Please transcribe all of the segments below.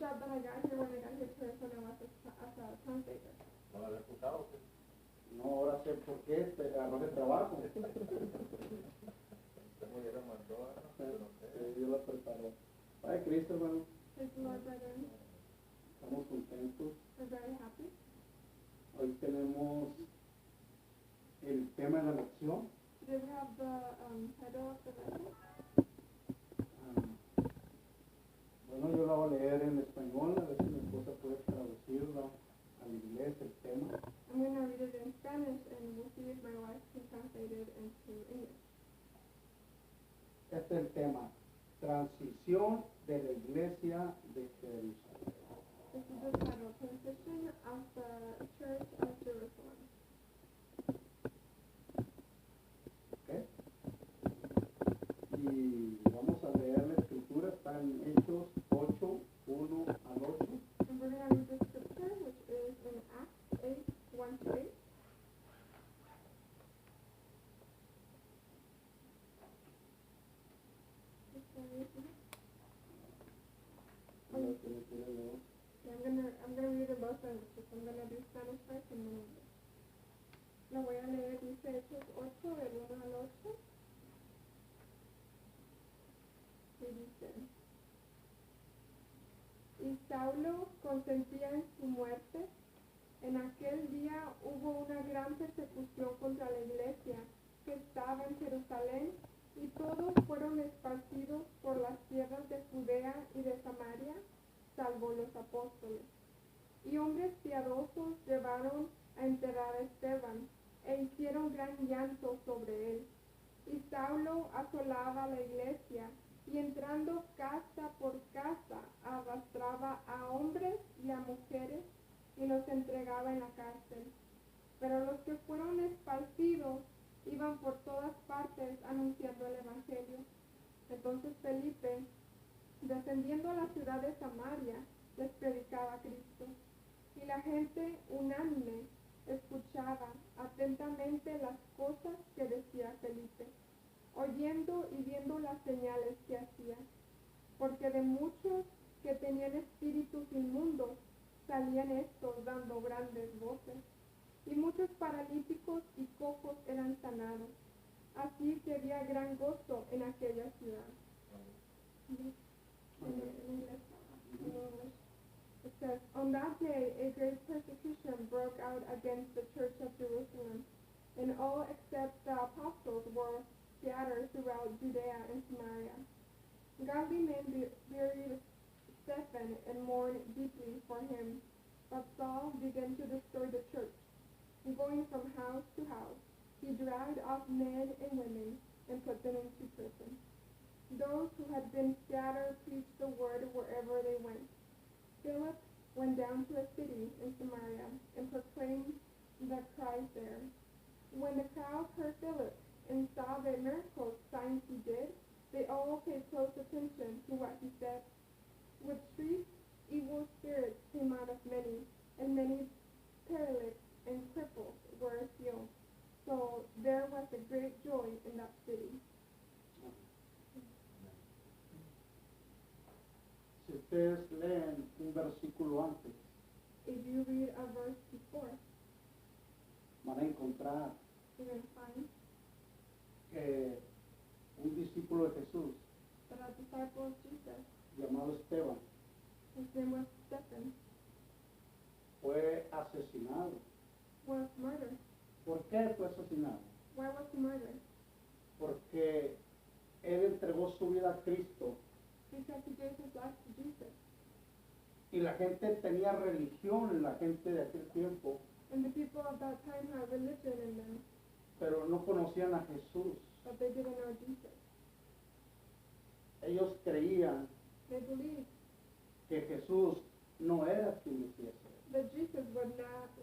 job that I got here when I got here to Arizona was as a translator. ¿No lo había escuchado? ¿Qué? No, ahora sé por qué te agarró de trabajo. ¿Cómo ya lo mandó? No sé. Dios lo preparó. Ay, Cristo, hermano. Praise the Lord, brethren. Estamos contentos. We're very happy. Hoy tenemos el tema de la lección. Today we have the title of the lesson. Bueno, yo la voy a leer en español, a ver si mi esposa puede traducirlo al inglés, el tema. I'm going to read it in Spanish and we'll see if my wife can translate it into English. Este es el tema, transición de la iglesia de Jerusalén. This is the title, Transition of the Church of Jerusalem. ¿Okay? Y vamos a leer la escritura, está en Hechos 8, 1 al 8. And we're going to read the scripture, which is in Acts 8, 1 to 8. I'm gonna read in both languages. I'm gonna do Spanish first and then English. Lo voy a leer, dice Hechos 8, del 1 al 8. Y dice: Y Saulo consentía en su muerte. En aquel día hubo una gran persecución contra la iglesia que estaba en Jerusalén, y todos fueron esparcidos por las tierras de Judea y de Samaria, salvo los apóstoles. Y hombres piadosos llevaron a enterrar a Esteban, e hicieron gran llanto sobre él. Y Saulo asolaba la iglesia, y entrando casa por casa, arrastraba a hombres y a mujeres, y los entregaba en la cárcel. Pero los que fueron esparcidos iban por todas partes anunciando el evangelio. Entonces Felipe, descendiendo a la ciudad de Samaria, les predicaba a Cristo. Y la gente unánime escuchaba atentamente las cosas que decía Felipe, oyendo y viendo las señales que hacía. Porque de muchos que tenían espíritus inmundos salían estos dando grandes voces. Y muchos paralíticos y cojos eran sanados. Así que había gran gozo en aquella ciudad. It says, on that day a great persecution broke out against the church of Jerusalem, and all except the apostles were scattered throughout Judea and Samaria. Godly men buried Stephen and mourned deeply for him, but Saul began to destroy the church. Going from house to house, he dragged off men and women and put them into prison. Those who had been scattered preached the word wherever they went. Philip went down to a city in Samaria and proclaimed the Christ there. When the crowd heard Philip and saw the miracles, signs he did, they all paid close attention to what he said. With shrieks, evil spirits came out of many, and many paralytics and cripples were healed. So there was a great joy in that city. Si ustedes leen un versículo antes, If you read a verse before, van a encontrar you're going to find que un discípulo de Jesús, that a disciple of Jesus, llamado Esteban, his name was Stephen, fue asesinado. was murdered. ¿Por qué fue asesinado? Why was he murdered? Porque él entregó su vida a Cristo Because he gave his life to Jesus. y la gente tenía religión, la gente de aquel tiempo, And the people of that time had religion in them, pero no conocían a Jesús. but they didn't know Jesus. Ellos creían They believed que Jesús no era quien decía ser. that Jesus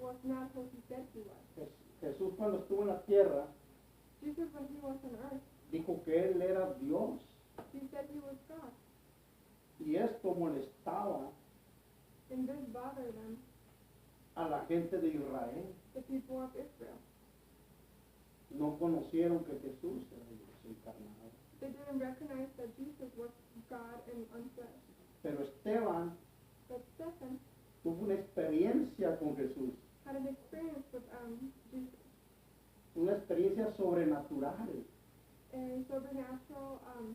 was not who he said he was. Jesús cuando estuvo en la tierra Jesus, when he was on earth, dijo que él era Dios he said he was God. y esto molestaba And this bothered them, a la gente de Israel. the people of Israel. No conocieron que Jesús era Dios encarnado. They didn't recognize that Jesus was God and unflesh. Pero Esteban But Stephen tuvo una experiencia con Jesús, had an experience with Jesus, una experiencia sobrenatural, a supernatural or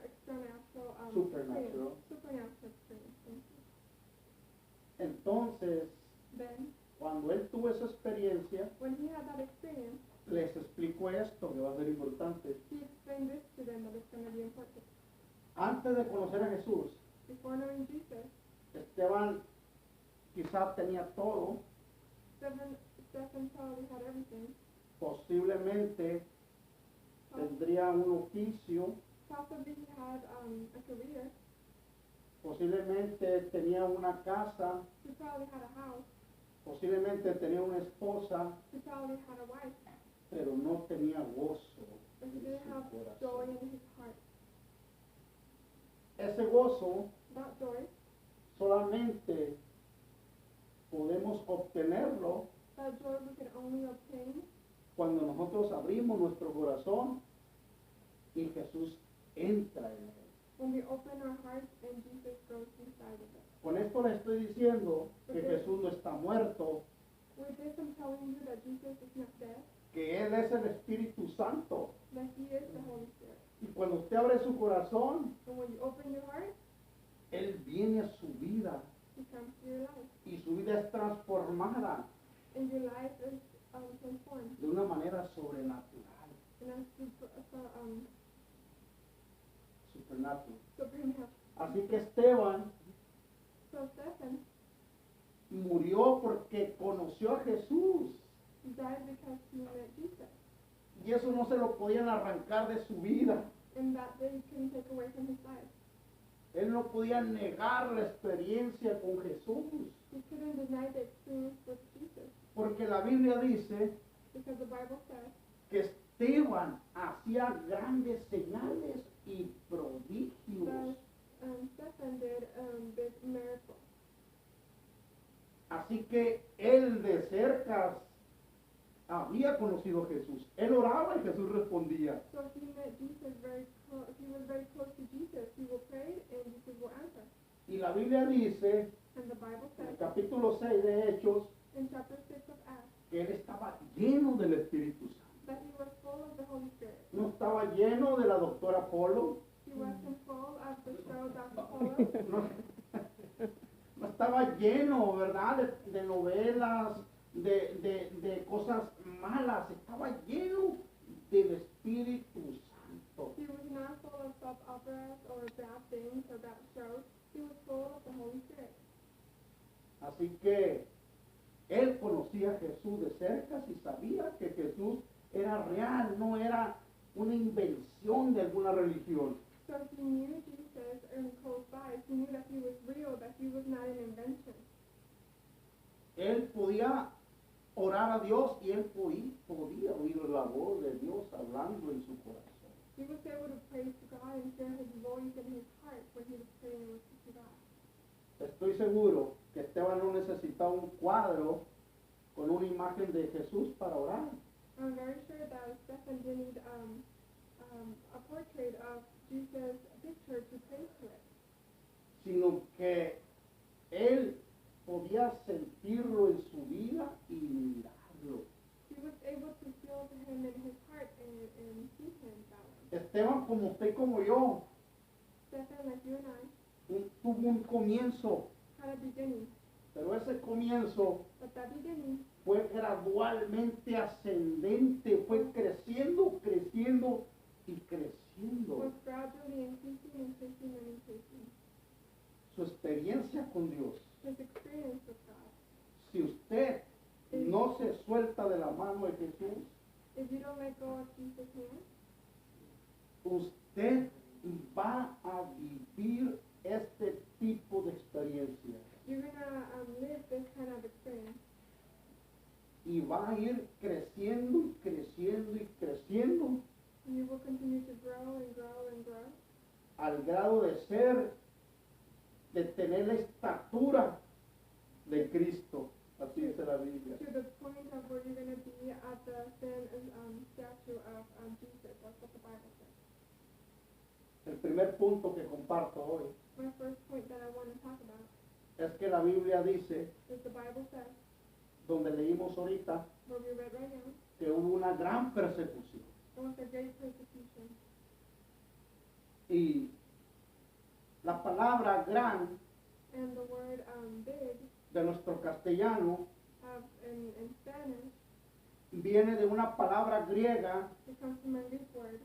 extranatural Supernatural. experience. Supernatural experience. Thank you. Entonces, Then, cuando él tuvo esa experiencia, when he had that experience, les explicó esto que va a ser importante. he explained this to them that it's going to be important. Antes de conocer a Jesús, Before knowing Jesus, Esteban quizás tenía todo, Stephen probably had everything. posiblemente tendría un oficio, Possibly he had a career. posiblemente tenía una casa, He probably had a house. posiblemente tenía una esposa, He probably had a wife. pero no tenía gozo But he en didn't su have joy corazón. in his heart. Ese gozo That joy, solamente podemos obtenerlo that joy we can only obtain cuando nosotros abrimos nuestro corazón y Jesús entra en él. when we open our hearts and Jesus goes inside of us. Con esto le estoy diciendo que Jesús no está muerto, With this, I'm telling you that Jesus is not dead, que Él es el Espíritu Santo. that he is the Holy Spirit. Y cuando usted abre su corazón, And when you open your heart, Él viene a su vida he comes to your life. y su vida es transformada And your life is transformed de una manera sobrenatural. in a Supernatural. supernatural. Así que Esteban So Stephen murió porque conoció a Jesús. died because he met Jesus. Y eso no se lo podían arrancar de su vida. And that they couldn't take away from his life. Él no podía negar la experiencia con Jesús. He couldn't deny the experience with Jesus. Porque la Biblia dice Because the Bible says que Esteban hacía grandes señales y prodigios. that Stephen did big miracles. Así que él de cerca había conocido a Jesús. Él oraba y Jesús respondía. So he met Jesus very close. He was very close to Jesus. He will pray and Jesus will answer. Y la Biblia dice, And the Bible en el says capítulo 6 de Hechos, in chapter 6 of Acts que él estaba lleno del Espíritu Santo. that he was full of the Holy Spirit. No estaba lleno de la doctora Polo, He wasn't full of the show Dr. Polo. no, no estaba lleno, ¿verdad?, de novelas, de cosas malas. Estaba lleno del Espíritu Santo. He was not full of soap operas or bad things or bad shows. He was full of the Holy Spirit. Así que él conocía a Jesús de cerca y sabía que Jesús era real, no era una invención de alguna religión. So he knew Jesus and close by. He knew that he was real, that he was not an invention. Él podía orar a Dios y él podía oír la voz de Dios hablando en su corazón. He was able to pray to God and hear his voice in his heart when he was praying and listening to God. Estoy seguro que Esteban no necesitaba un cuadro con una imagen de Jesús para orar. I'm very sure that Stephen didn't need a portrait of Jesus' picture to pray to it, Sino que él podía sentirlo en su vida y mirarlo. he was able to feel him in his heart and see him that way. Esteban, como usted y como yo, Stephen, like you and I, tuvo un comienzo, had a beginning, pero ese comienzo but that beginning fue gradualmente ascendente, fue creciendo, creciendo y creciendo. was gradually increasing, increasing, and increasing. Su experiencia con Dios. His experience with God. Si usted no se suelta de la mano de Jesús, If you don't let go of Jesus' hand, usted va a vivir este tipo de experiencia you're gonna live this kind of experience, y va a ir creciendo y creciendo y creciendo and you will continue to grow and grow and grow, al grado de tener la estatura de Cristo, así dice la Biblia. to the point of where you're gonna be at the same statue of Jesus. That's what the Bible says. El primer punto que comparto hoy My first point that I want to talk about es que la Biblia dice, is the Bible says, donde leímos ahorita, where we read right now, que hubo una gran persecución. it was a great persecution. Y la palabra gran And the word big de nuestro castellano in Spanish, viene de una palabra griega, it comes from a Greek word,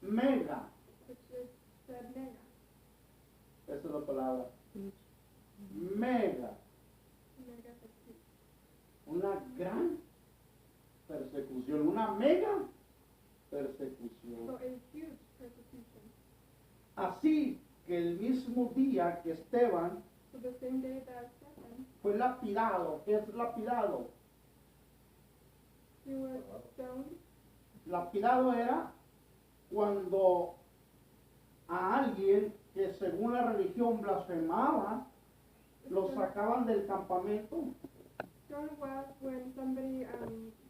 mega. which is said mega. Esa es la palabra. Mega. Mega is huge. Una gran persecución. Una mega persecución. So a huge persecution. Así que el mismo día que Esteban So the same day that Stephen, fue lapidado, ¿qué es lapidado? he was stoned. Lapidado era cuando a alguien que según la religión blasfemaba, lo sacaban del campamento Stoned was when somebody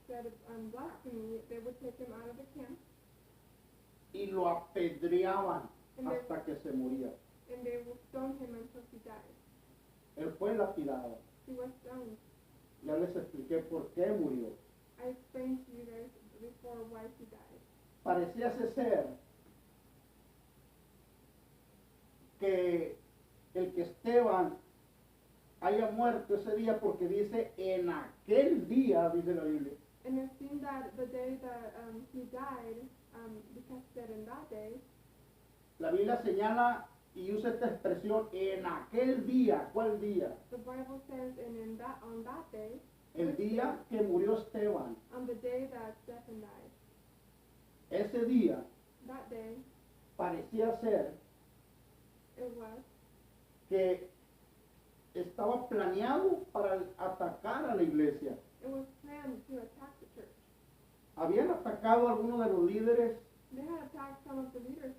said blasphemy, they would take him out of the camp y lo apedreaban and they, hasta que se moría. and they would stone him until he died. Él fue lapidado. He was stoned. Ya les expliqué por qué murió. I explained to you guys before why he died. Parecía ser que el que Esteban haya muerto ese día porque dice en aquel día, dice la Biblia, And it seemed that the day that he died, because it said in that day, la Biblia señala y usa esta expresión en aquel día. ¿Cuál día? the Bible says, and on that day, El día que murió Esteban. on the day that Stephen died, Ese día that day, parecía ser it was que estaba planeado para atacar a la iglesia. it was planned to attack the church. Habían atacado a algunos de los líderes, They had attacked some of the leaders,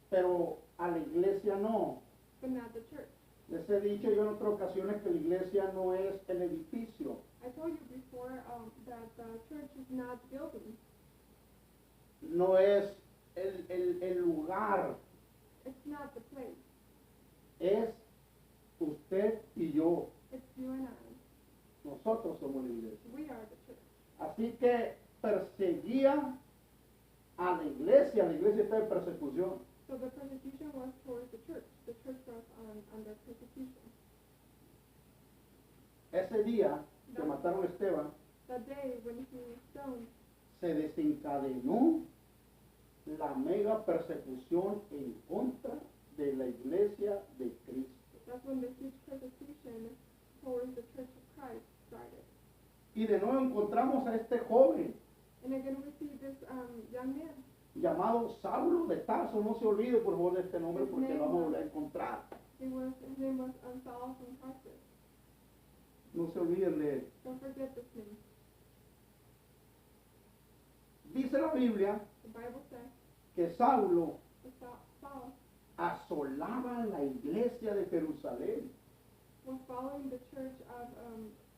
pero a la iglesia no. but not the church. Les he dicho yo en otras ocasiones que la iglesia no es el edificio, I told you before that the church is not building. no es el lugar, It's not the place. es usted y yo. It's you and I. Nosotros somos la iglesia. We are the church. Así que perseguía a la iglesia está en persecución. So the persecution was towards the church. The church was under persecution. Ese día que mataron a Esteban, The day when he was stoned, se desencadenó la mega persecución en contra de la iglesia de Cristo. that's when the huge persecution towards the church of Christ started. Y de nuevo encontramos a este joven And again we see this young man. llamado Saulo de Tarso. No se olvide por favor de este nombre porque lo vamos a volver a encontrar. His name was Saul from Tarsus. No se olviden de él. Don't forget this name. Dice la Biblia The Bible says que Saulo that Saul asolaba la iglesia de Jerusalén. was following the church of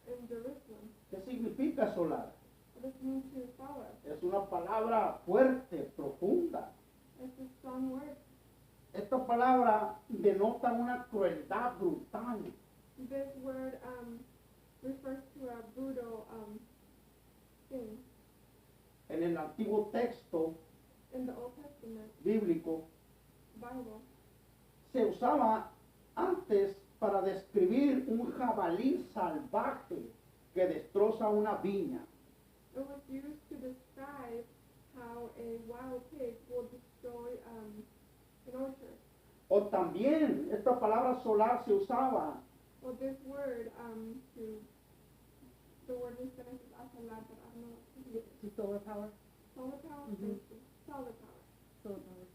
in Jerusalem. ¿Qué significa asolar? What does it mean to follow? Es una palabra fuerte, profunda. It's a strong word. Esta palabra denota una crueldad brutal. This word refers to a brutal thing. En el antiguo texto In the Old Testament bíblico Bible, se usaba antes para describir un jabalí salvaje que destroza una viña. it was used to describe how a wild pig will destroy an orchard. O también esta palabra solar se usaba Well, this word the word in Spanish is asalar, but I don't know what it is. Solar power. Solar power? Mhm. Thank you. Solar power. Solar power.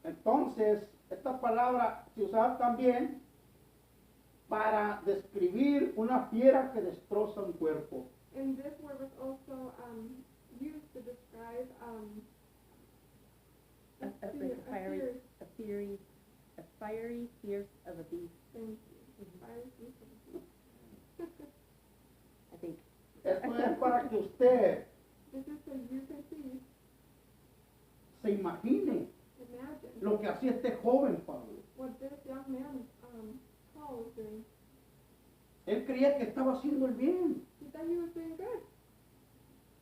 Entonces, esta palabra se usaba también para describir una fiera que destroza un cuerpo. And this word was also used to describe A fiery fierce of a beast. Thank you. Fiery beast of a beast. I think. Esto es para que usted This is so you can see, se imagine imagine lo que hacía este joven Pablo. what this young man Paul was doing. Él creía que estaba haciendo el bien, He thought he was doing good,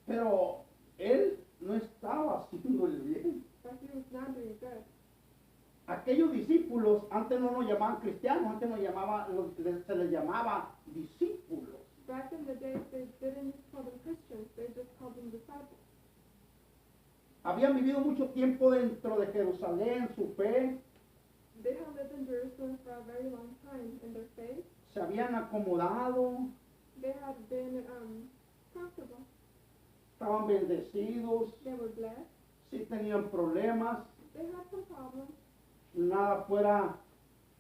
pero él no estaba haciendo el bien. but he was not doing good. Aquellos discípulos antes no nos llamaban cristianos, antes se les llamaba discípulos. Back in the day, they didn't call them Christians, they just called them disciples. Habían vivido mucho tiempo dentro de Jerusalén, su fe, They had lived in Jerusalem for a very long time in their faith. se habían acomodado, They had been comfortable. estaban bendecidos, They were blessed. sí tenían problemas, They had some problems. nada fuera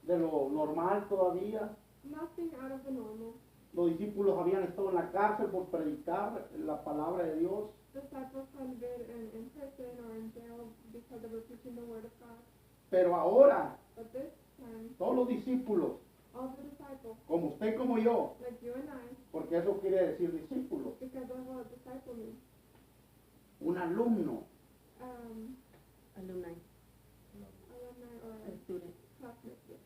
de lo normal todavía. Nothing out of the normal. Los discípulos habían estado en la cárcel por predicar la palabra de Dios. Disciples had been in prison or in jail because they were preaching the word of God. Pero ahora, But this time, todos los discípulos, all the disciples, como usted y como yo, like you and I, porque eso quiere decir discípulo, because of what a disciple means, un alumno, Alumni, alumni or a student. classmates, yes,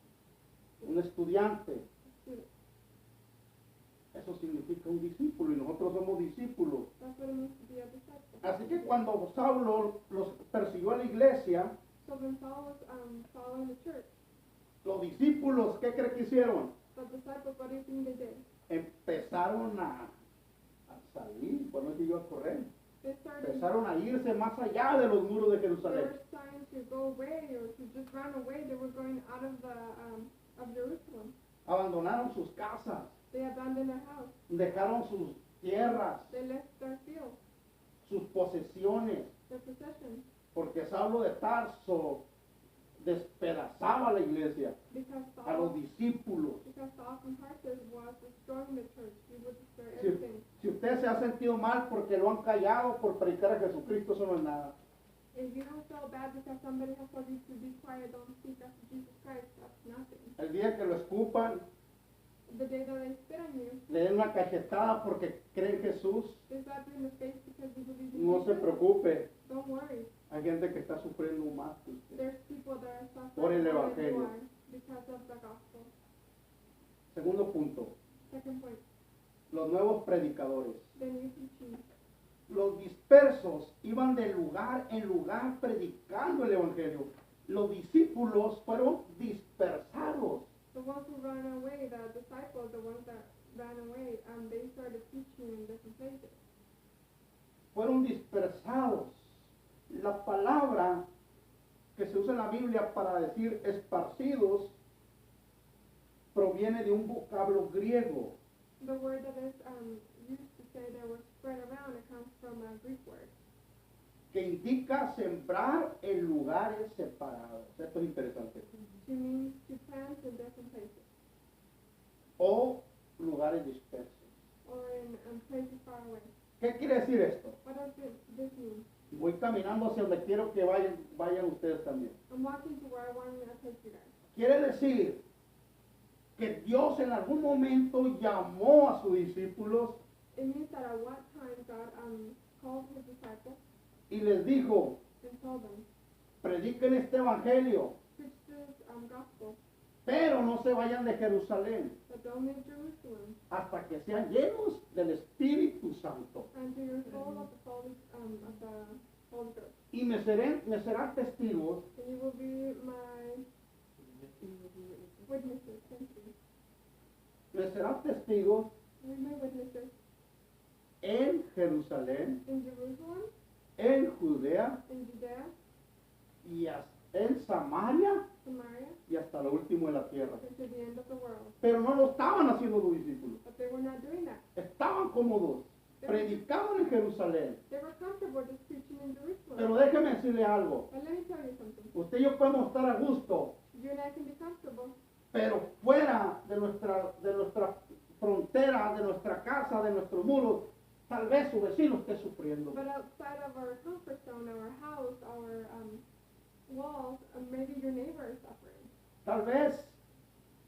un estudiante, students. eso significa un discípulo y nosotros somos discípulos. That's what it means to be a disciple. Así que cuando Saulo los persiguió a la iglesia, So when Saul was following the church, los discípulos, ¿qué cree que hicieron? the disciples, what do you think they did? Empezaron a salir, por no decir yo a correr, They started, empezaron a irse más allá de los muros de they Jerusalén. were trying to go away or to just run away. They were going out of the of Jerusalem. Abandonaron sus casas, They abandoned their house. dejaron sus tierras, They left their fields, sus posesiones, their possessions, porque Saulo de Tarso despedazaba a la iglesia, because a los Saul, discípulos. from Tarsus was destroying the church. He would destroy Si, everything. si usted se ha sentido mal porque lo han callado por predicar a Jesucristo, eso no es nada. If you don't feel bad because somebody has told you to be quiet, don't speak after Jesus Christ, that's nothing. El día que lo escupan, The day that they spit on you, le den una cachetada porque cree en Jesús, they slap you in the face because you believe in no se Jesus. preocupe. Don't worry. Hay gente que está sufriendo más que usted. There's people that are Por el suffering more than you evangelio. are because of the gospel. Segundo punto, Second point, los nuevos predicadores. the new teaching. Los dispersos iban de lugar en lugar predicando el evangelio. Los discípulos fueron dispersados. The ones who ran away, the disciples, the ones that ran away, they started teaching in different places. Fueron dispersados. La palabra que se usa en la Biblia para decir esparcidos proviene de un vocablo griego The word that is used to say they were spread around, it comes from a Greek word. que indica sembrar en lugares separados. Esto es interesante. It means to plant in different places O lugares dispersos. or in places far away. ¿Qué quiere decir esto? What does this mean? Voy caminando hacia donde quiero que vayan ustedes también. I'm walking to where I want to take you guys. Quiere decir que Dios en algún momento llamó a sus discípulos It means that at what time God called his disciples y les dijo, and told them, prediquen este evangelio, preach this gospel, pero no se vayan de Jerusalén but don't leave Jerusalem hasta que sean llenos del Espíritu Santo. until you're full of the Holy Ghost. Y me serán testigos And you will be my witnesses. Thank you. me serán testigos You'll be my witnesses en Jerusalén, in Jerusalem, en Judea in Judea, y en Samaria Samaria, y hasta lo último de la tierra. and to the end of the world. Pero no lo estaban haciendo los discípulos. But they were not doing that. Estaban cómodos, predicaban en Jerusalén. They were comfortable just preaching in Pero Jerusalem. déjeme decirle algo. But let me tell you something. Usted y yo podemos estar a gusto, You and I can be comfortable, pero fuera de nuestra frontera, de nuestra casa, de nuestros muros, tal vez su vecino esté sufriendo. but outside of our comfort zone, our house, our walls, maybe your neighbor is suffering. Tal vez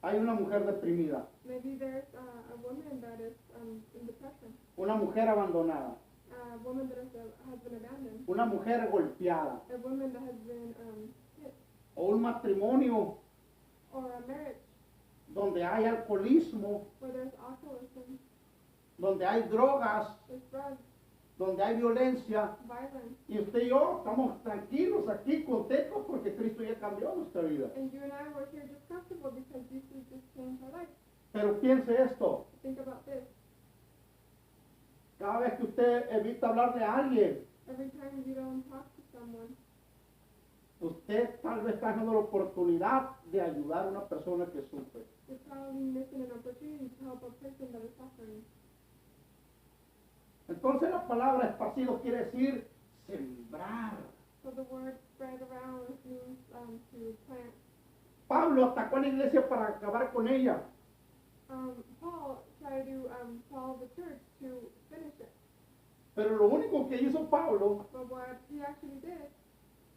hay una mujer deprimida, Maybe there's a woman that is in depression, una mujer abandonada, a woman that has been abandoned, una mujer golpeada, a woman that has been hit, o un matrimonio or a marriage donde hay alcoholismo, where there's alcoholism, donde hay drogas, there's drugs, donde hay violencia. violence, Y usted y yo estamos tranquilos aquí, contentos, porque Cristo ya cambió nuestra vida. and you and I were here just comfortable because Jesus just changed our life. Pero piense esto, Think about this. cada vez que usted evita hablarle a alguien, Every time you don't talk to someone, usted tal vez está dando la oportunidad de ayudar a una persona que sufre. you're probably missing an opportunity to help a person that is suffering. Entonces la palabra esparcido quiere decir sembrar. So the word spread around means to plant. Pablo atacó a la iglesia para acabar con ella. Paul tried to follow the church to finish it. Pero lo único que hizo Pablo But what he actually did,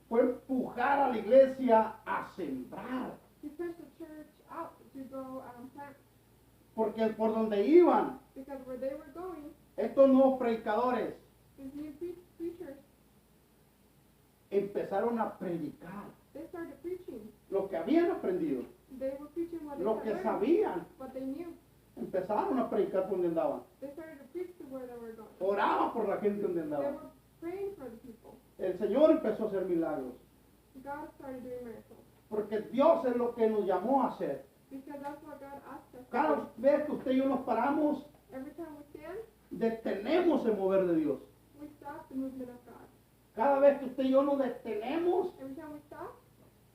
fue empujar a la iglesia a sembrar. he pushed the church out to go plant. Porque por donde iban Because where they were going, estos nuevos predicadores these new preachers, empezaron a predicar they started preaching. lo que habían aprendido, They were preaching what they lo had que learned, sabían. what they knew. Empezaron a predicar por donde andaban. They started to preach to where they were going. Oraban por la gente donde They andaban. were praying for the people. El Señor empezó a hacer milagros. God started doing miracles. Porque Dios es lo que nos llamó a hacer. Because that's what God asked us to do. Cada vez que usted y yo nos paramos, Every time we stand, detenemos el mover de Dios. we stop the movement of God. Cada vez que usted y yo nos detenemos, Every time we stop,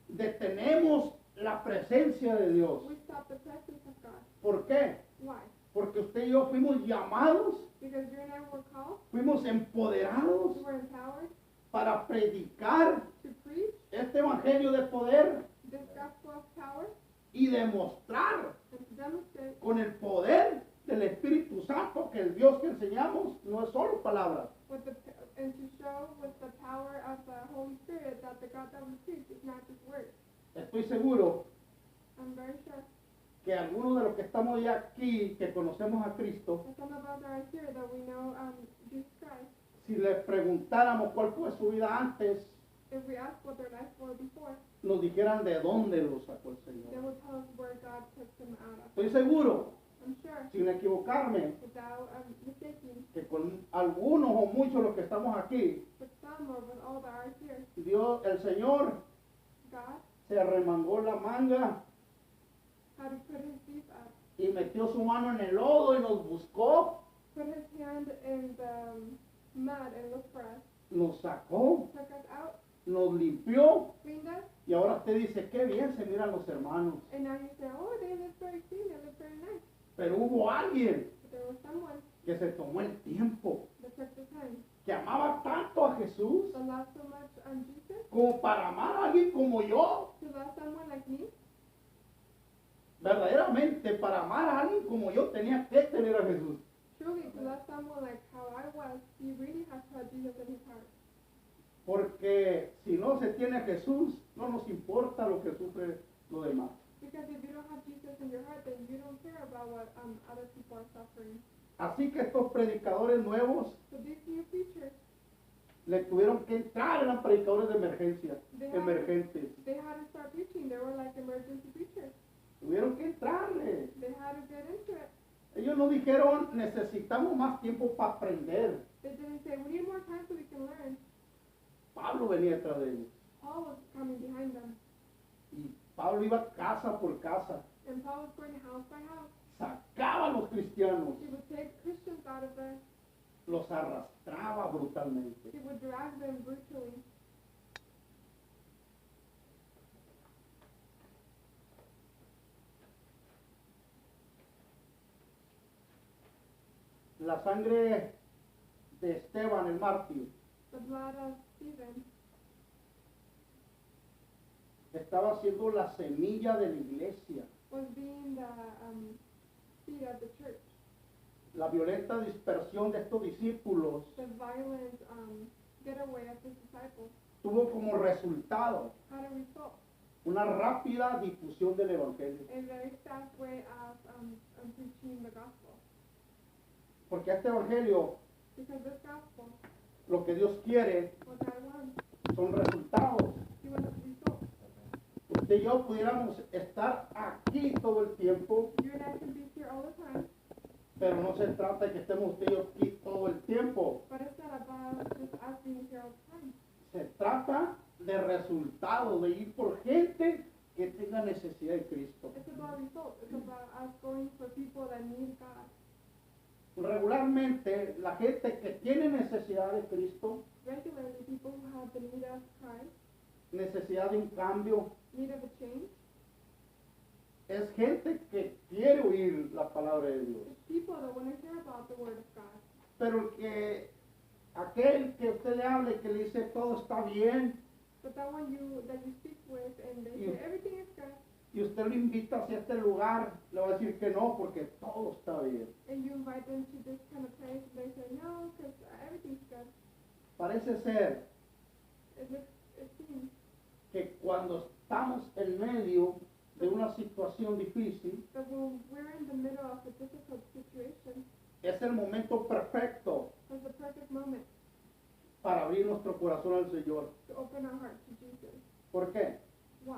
detenemos la presencia de Dios. we stop the presence of God. ¿Por qué? Why? Porque usted y yo fuimos llamados, Because you and I were called, fuimos empoderados we were empowered para predicar to preach este evangelio de poder this gospel of power y demostrar and to demonstrate con el poder del Espíritu Santo que el Dios que enseñamos no es solo palabras. with the and to show with the power of the Holy Spirit that the God that we preach is not just words. Estoy seguro I'm very sure que algunos de los que estamos ya aquí, que conocemos a Cristo, that some of us are here that we know Jesus Christ. si les preguntáramos cuál fue su vida antes, If we ask what their lives were before, nos dijeran de dónde lo sacó el they Señor. will tell us where God took them out of. Estoy seguro, I'm sure, sin equivocarme, without mistaking, que con algunos o muchos de los que estamos aquí, with some or with all that are here, Dios, el Señor God se arremangó la manga had to put his feet up, y metió su mano en el lodo y nos buscó, put his hand in the mud and looked for us, nos sacó, took us out, nos limpió cleaned us, y ahora usted dice, qué bien se miran los hermanos. and now you say, oh, they look very clean, they look very nice. Pero hubo alguien But there was someone que se tomó el tiempo, that took the time, que amaba tanto a Jesús that loved so much on Jesus, como para amar a alguien como yo. to love someone like me. Verdaderamente, para amar a alguien como yo tenía que tener a Jesús. Truly, to love someone like how I was, he really has to have Jesus in his heart. Porque si no se tiene a Jesús, no nos importa lo que sufre lo demás. Because if you don't have Jesus in your heart, then you don't care about what other people are suffering. Así que estos predicadores nuevos So these new preachers, le tuvieron que entrar, eran predicadores de emergencia, they had, emergentes. they had to start preaching. They were like emergency preachers. Tuvieron que entrarle. They had to get into it. Ellos no dijeron, necesitamos más tiempo para aprender. They didn't say, we need more time so we can learn. Pablo venía detrás de ellos. Paul was coming behind them. Y Pablo iba casa por casa. And Paul was going house by house. Sacaba a los cristianos. He would take Christians out of there. Los arrastraba brutalmente. He would drag them brutally. La sangre de Esteban, el mártir, The blood of Stephen estaba siendo la semilla de la iglesia. was being the seed of the church. La violenta dispersión de estos discípulos The violent getaway of his disciples tuvo como resultado had a result, una rápida difusión del evangelio. a very fast way of preaching the gospel. Porque este evangelio, Because this gospel, lo que Dios quiere what God wants, son resultados. he wants results. usted y yo pudiéramos estar aquí todo el tiempo, You and I can be here all the time, pero no se trata de que estemos usted y yo aquí todo el tiempo. but it's not about just us being here all the time. Se trata de resultados, de ir por gente que tenga necesidad de Cristo. It's about results. It's about us going for people that need God. Regularmente, la gente que tiene necesidad de Cristo, Regularly, people who have the need of Christ, necesidad de un cambio, need of a change, es gente que quiere oír la palabra de Dios. it's people that want to hear about the Word of God. Pero aquel que usted le hable, que le dice todo está bien, But that one that you speak with and they You- say everything is good, y usted lo invita hacia este lugar, le va a decir que no, porque todo está bien. and you invite them to this kind of place and they say no, because everything's good. Parece ser It seems que cuando estamos en medio de una situación difícil, that when we're in the middle of a difficult situation, es el momento perfecto it's the perfect moment para abrir nuestro corazón al Señor. to open our heart to Jesus. ¿Por qué? Why?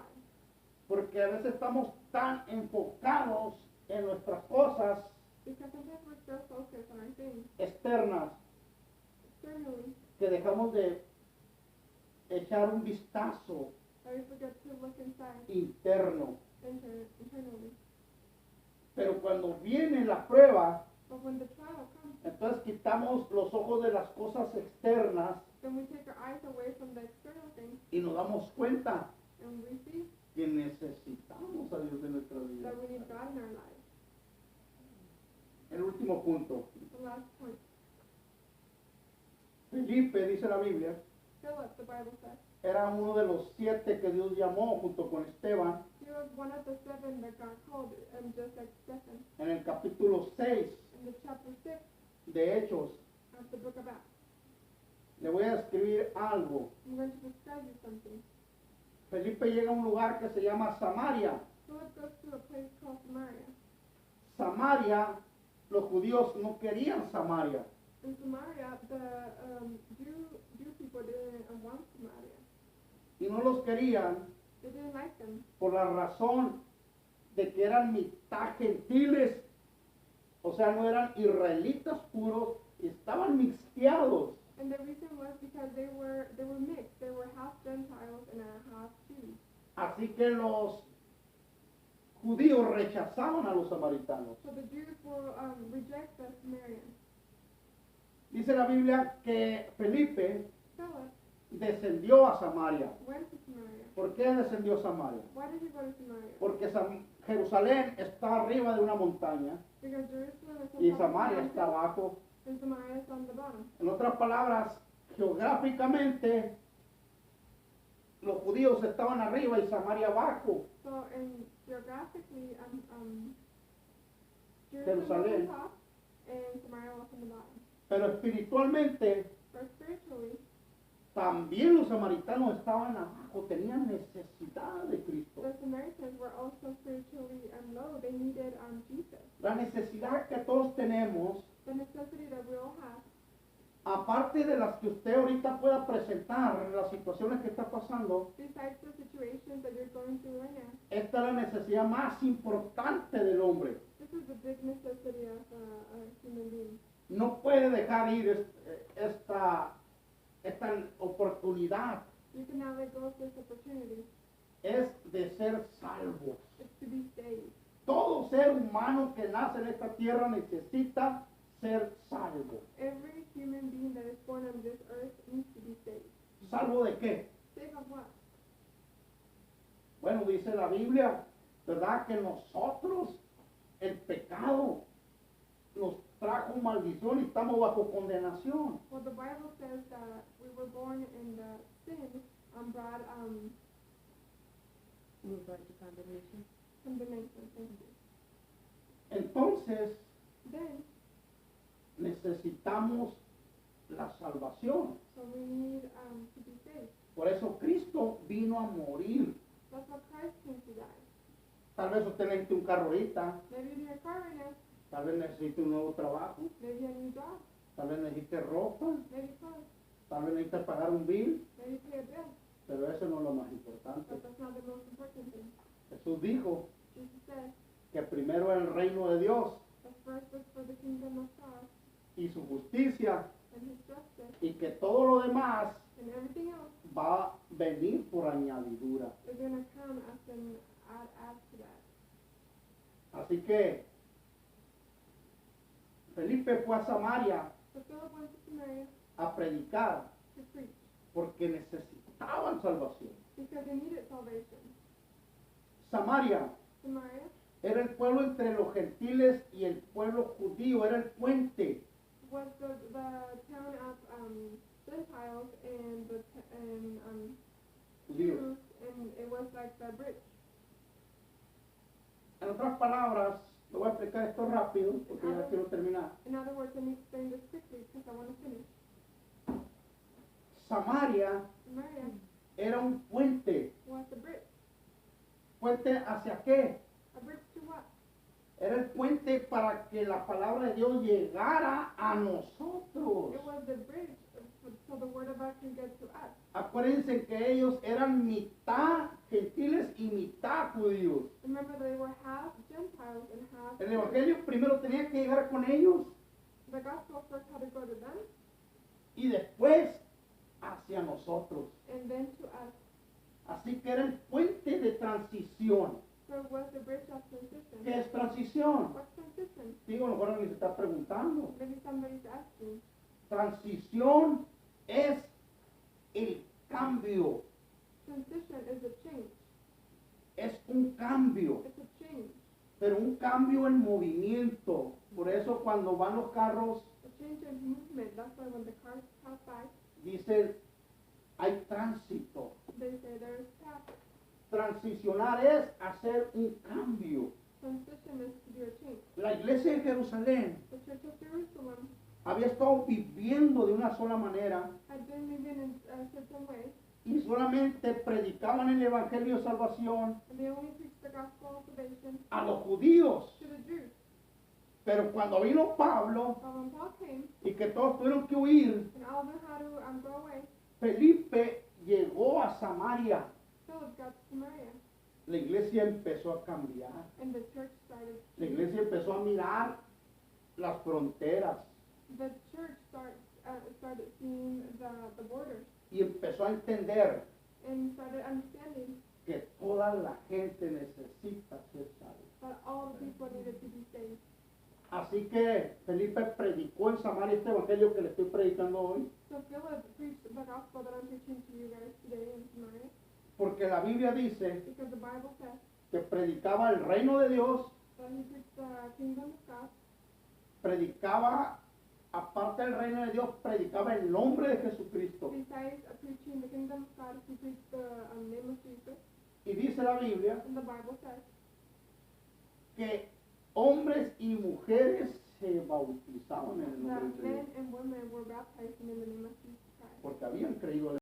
Porque a veces estamos tan enfocados en nuestras cosas Because sometimes we're so focused on our things externas externally que dejamos de echar un vistazo that we forget to look inside interno. internally. Pero cuando viene la prueba, But when the trial comes, entonces quitamos los ojos de las cosas externas then we take our eyes away from the external things y nos damos cuenta and we see que necesitamos a Dios en nuestra vida. that we need God in our lives. El último punto. The last point. Felipe, dice la Biblia, Philip, the Bible says, era uno de los 7 que Dios llamó junto con Esteban he was one of the 7 that God called, just like Stephen. en el capítulo 6 In the chapter 6 de Hechos. of the book of Acts, Le voy a escribir algo. I'm going to describe you something. Felipe llega a un lugar que se llama Samaria. Philip goes to a place called Samaria. Samaria, los judíos no querían Samaria. In Samaria, the Jew people didn't want Samaria. Y no los querían They didn't like them por la razón de que eran mitad gentiles. O sea, no eran israelitas puros, estaban mixteados. and the reason was because they were mixed. They were half Gentiles and half Jews. Así que los judíos rechazaban a los samaritanos. So the Jews will reject the Samaritans. Dice la Biblia que Felipe Philip descendió a Samaria. went to Samaria. ¿Por qué descendió a Samaria? Why did he go to Samaria? Porque Jerusalén está arriba de una montaña Because Jerusalem is on y top of the Samaria está mountain, abajo. and Samaria is on the bottom. En otras palabras, geográficamente, los judíos estaban arriba y Samaria abajo. So geographically, Jerusalem was Jerusalén. on top and Samaria was on the bottom. Pero espiritualmente, But spiritually, también los samaritanos estaban abajo, tenían necesidad de Cristo. the Samaritans were also spiritually low. They needed Jesus. La necesidad que todos tenemos, The necessity that we all have, aparte de las que usted ahorita pueda presentar, las situaciones que está pasando, besides the situations that you're going through right now, esta es la necesidad más importante del hombre. this is the big necessity of a human being. No puede dejar ir esta oportunidad, You cannot let go of this opportunity. es de ser salvos. It's to be saved. Todo ser humano que nace en esta tierra necesita ser salvo. Every human being that is born on this earth needs to be saved. ¿Salvo de qué? Saved of what? Bueno, dice la Biblia, ¿verdad? Que nosotros, el pecado, nos trajo maldición y estamos bajo condenación. Well, the Bible says that we were born in the sin brought Move on to condemnation. condemnation. Thank you. Entonces, Then, necesitamos la salvación. so we need to be saved. Por eso Cristo vino a morir. That's why Christ came to die. Tal vez usted necesite un carro ahorita, Maybe you need a car right now. tal vez necesite un nuevo trabajo, Maybe a new job. tal vez necesite ropa, Maybe clothes. tal vez necesite pagar un bill, Maybe pay a bill. Pero eso no es lo más importante. but that's not the most important thing. Jesús dijo Jesus said que primero era el reino de Dios that first was for the kingdom of God y su justicia and His justice, y que todo lo demás and everything else va a venir por añadidura. is going to come as an add to that. Así que Felipe fue a Samaria So Philip went to Samaria a predicar to preach porque necesitaban salvación. because they needed salvation. Samaria Samaria era el pueblo entre los gentiles y el pueblo judío, era el puente. was the town of Gentiles and Judíos. Jews, and it was like the bridge. En otras palabras, le voy a explicar esto rápido porque ya quiero terminar. In other words, let me explain this quickly because I want to finish. Samaria Samaria era un puente. was the bridge. ¿Puente hacia qué? A bridge to what? Era el puente para que la palabra de Dios llegara a nosotros. It was the bridge so the word of God can get to us. Acuérdense que ellos eran mitad gentiles y mitad judíos. Remember, they were half Gentiles and half El Jews. evangelio primero tenía que llegar con ellos The gospel first had to go to them y después hacia nosotros. and then to us. Así que era el puente de transición. So it was the bridge of transition. ¿Qué es transición? What's transition? Digo, a lo mejor alguien se está preguntando. Maybe somebody's asking. Transición es el cambio, Transition is a change. es un cambio, It's a change. pero un cambio en movimiento. Por eso cuando van los carros, A change in movement. That's why when the cars pass by, dicen, hay tránsito. they say there's traffic. Transicionar es hacer un cambio. Transition is to do a change. La iglesia de Jerusalén The Church of Jerusalem había estado viviendo de una sola manera had been living in a certain way, y solamente predicaban el evangelio de salvación and they only preached the gospel of salvation a los judíos. to the Jews. Pero cuando vino Pablo But when Paul came, y que todos tuvieron que huir, and all of them had to go away, Felipe llegó a Samaria. Philip got to Samaria, La iglesia empezó a cambiar. and the church started. La iglesia empezó a mirar las fronteras The church started seeing the borders y empezó a entender and started understanding que toda la gente necesita ser salva. that all the people needed to be saved. Así que Felipe predicó en Samaria este evangelio que le estoy predicando hoy, So Philip preached the gospel that I'm preaching to you guys today in Samaria, porque la Biblia dice because the Bible says que predicaba el reino de Dios, that he preached the kingdom of God, predicaba, aparte del reino de Dios, predicaba el nombre de Jesucristo. besides preaching the kingdom of God, he preached the name of Jesus, Y dice la Biblia and the Bible says que hombres y mujeres se bautizaban en el nombre that de Dios, men and women were baptized in the name of Jesus Christ. porque habían creído